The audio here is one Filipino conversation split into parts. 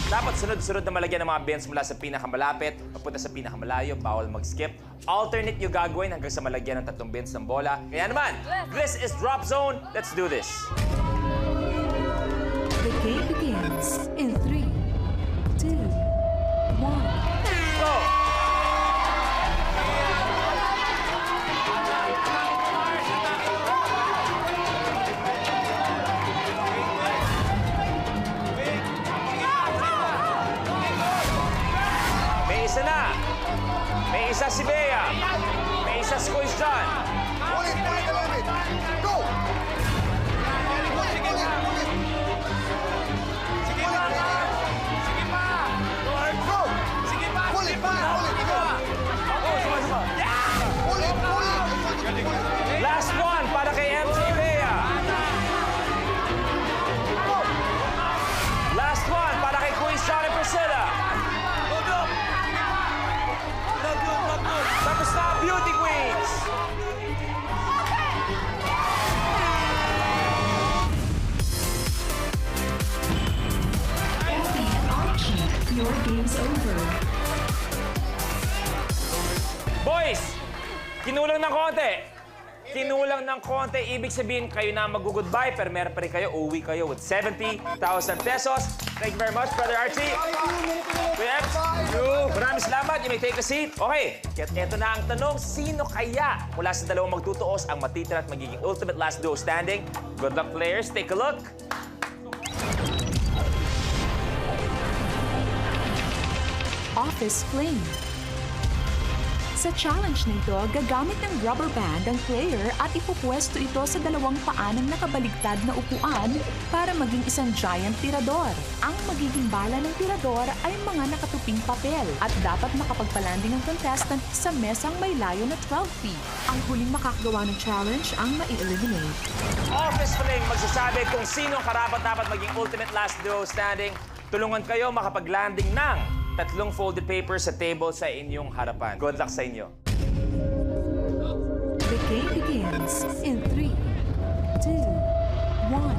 Dapat sunod-sunod na malagyan ng mga bins mula sa pinakamalapit papunta sa pinakamalayo. Bawal mag-skip. Alternate yung gagawin hanggang sa malagyan ng 3 bins ng bola. Kaya naman, this is Drop Zone. Let's do this. The game begins in 3, 2, 1. Go! May isa na. May isa si Bea. May isa si Kuis John. Ulit na limit. Go! Ulit. Sige pa! Sige pa! Go! Sige pa! Ulit. Last one para kay MC Bea. Last one para kay Kuis John and Priscilla. Tapos na, Beauty Queens. Your game's over. Boys, kinulang ng konti. Kinulang ng konti, ibig sabihin kayo na mag-goodbye, pero meron pa rin kayo, uwi kayo with 70,000 pesos. Thank you very much, Brother Archie. Kuya Eps, maraming salamat. You may take a seat. Okay, ito na ang tanong, sino kaya mula sa dalawang magtutuos ang matitira at magiging ultimate last duo standing? Good luck, players. Take a look. Office Fling. Sa challenge nito, gagamit ng rubber band ang player at ipupwesto ito sa dalawang paanang nakabaligtad na upuan para maging isang giant tirador. Ang magiging bala ng tirador ay mga nakatuping papel at dapat makapagpalanding ang contestant sa mesang may layo na 12 feet. Ang huling makakagawa ng challenge ang mai-eliminate. Office Fling magsasabi kung sino ang karapat-dapat maging ultimate last duo standing. Tulungan kayo makapag-landing ng 3 folded papers sa table sa inyong harapan. Good luck sa inyo. The game begins in 3, 2, 1.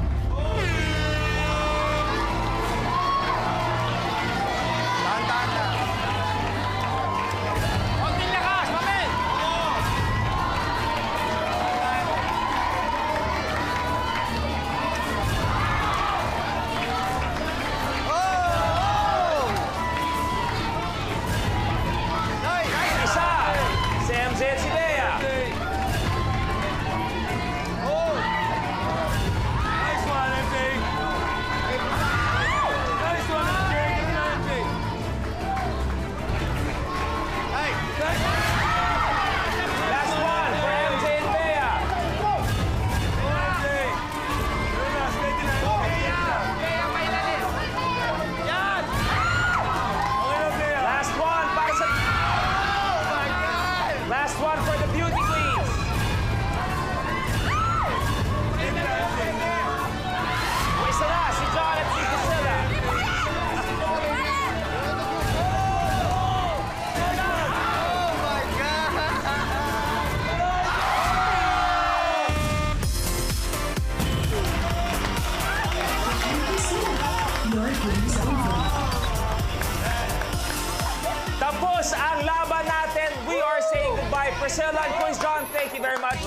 Tapos ang laban natin. We are saying goodbye. Priscilla and Kuis John, thank you very much.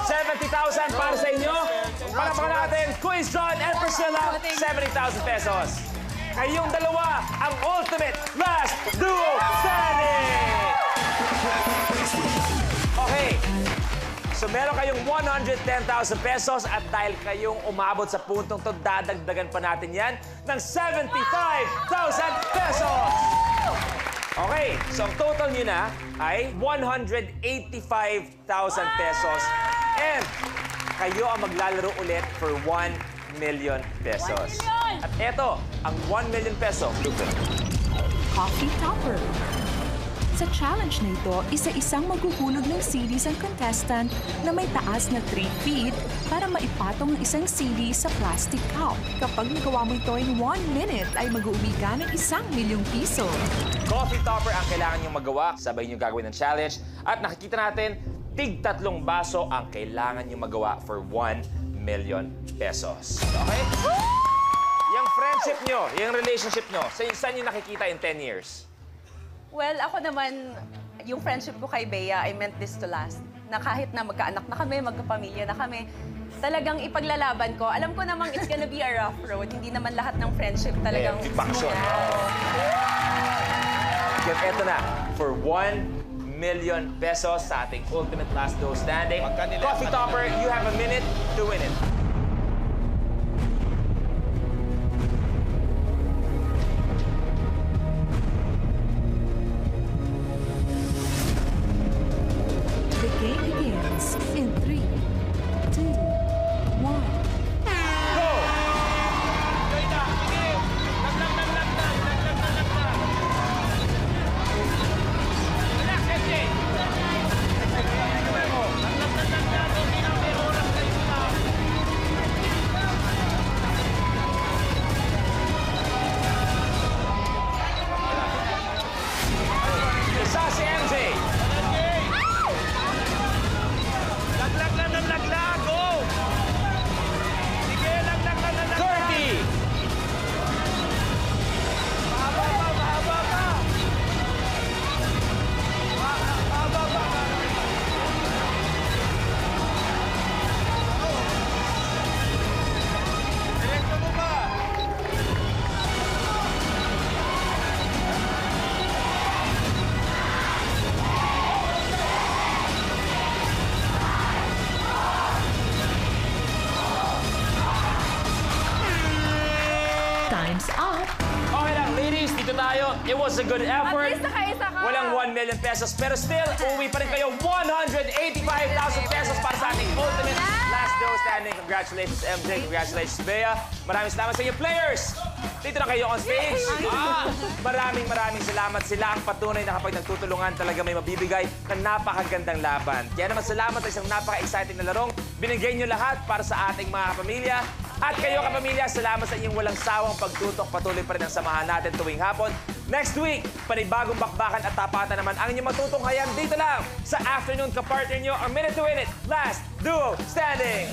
70,000 para sa inyo. Palakpakan natin, Kuis John and Priscilla, 70,000 pesos. Kayong dalawa ang ultimate last duo standing! Okay. So meron kayong 110,000 pesos at dahil kayong umabot sa puntong to, dadagdagan pa natin yan ng 75,000 pesos! Okay, so ang total nyo na ay 185,000 pesos and kayo ang maglalaro ulit for 1 million pesos. At eto, ang 1 million peso. Coffee Topper. Sa challenge na ito, isa-isang maghuhulog ng CDs ang contestant na may taas na 3 feet para maipatong ang isang CD sa plastic cup. Kapag nagawa mo ito in 1 minute, ay mag-uwi ka ng 1 milyong piso. Coffee topper ang kailangan niyong magawa. Sabay niyo gagawin ng challenge. At nakikita natin, tig 3 baso ang kailangan niyong magawa for 1 million pesos. Okay? Yung friend yung relationship nyo, saan nyo nakikita in 10 years? Well, ako naman, yung friendship ko kay Bea, I meant this to last. Na kahit na magkaanak na kami, magkapamilya na kami, talagang ipaglalaban ko. Alam ko namang it's gonna be a rough road. Hindi naman lahat ng friendship talagang Baksyon. Eto na, for 1 million pesos sa ating ultimate last duo standing. Coffee Topper, you have a minute to win it. The game begins in 3, 2, 1. Go! Isa si MJ. Laglag! Go! Sige, laglag! 30. Mahaba pa! Mahaba pa! Diretso mo ba? Time's up. Okay lang, ladies, dito tayo. It was a good effort. At least nakaisa ka. Walang 1 million pesos, pero still, uwi pa rin kayo 185,000 pesos para sa ating ultimate last duo standing. Congratulations, MJ. Congratulations, Bea. Maraming salamat sa inyo, players. Dito na kayo on stage. Maraming salamat. Sila ang patunay na kapag nagtutulungan talaga may mabibigay na napakagandang laban. Kaya naman salamat sa isang napaka-exciting na larong binigay nyo lahat para sa ating mga kapamilya. At kayo kapamilya, salamat sa inyong walang sawang pagtutok. Patuloy pa rin ang samahan natin tuwing hapon. Next week, panibagong bakbakan at tapatan naman ang inyong matutunghayan dito lang sa afternoon kapartner nyo, ang Minute to Win It, Last Duo Standing.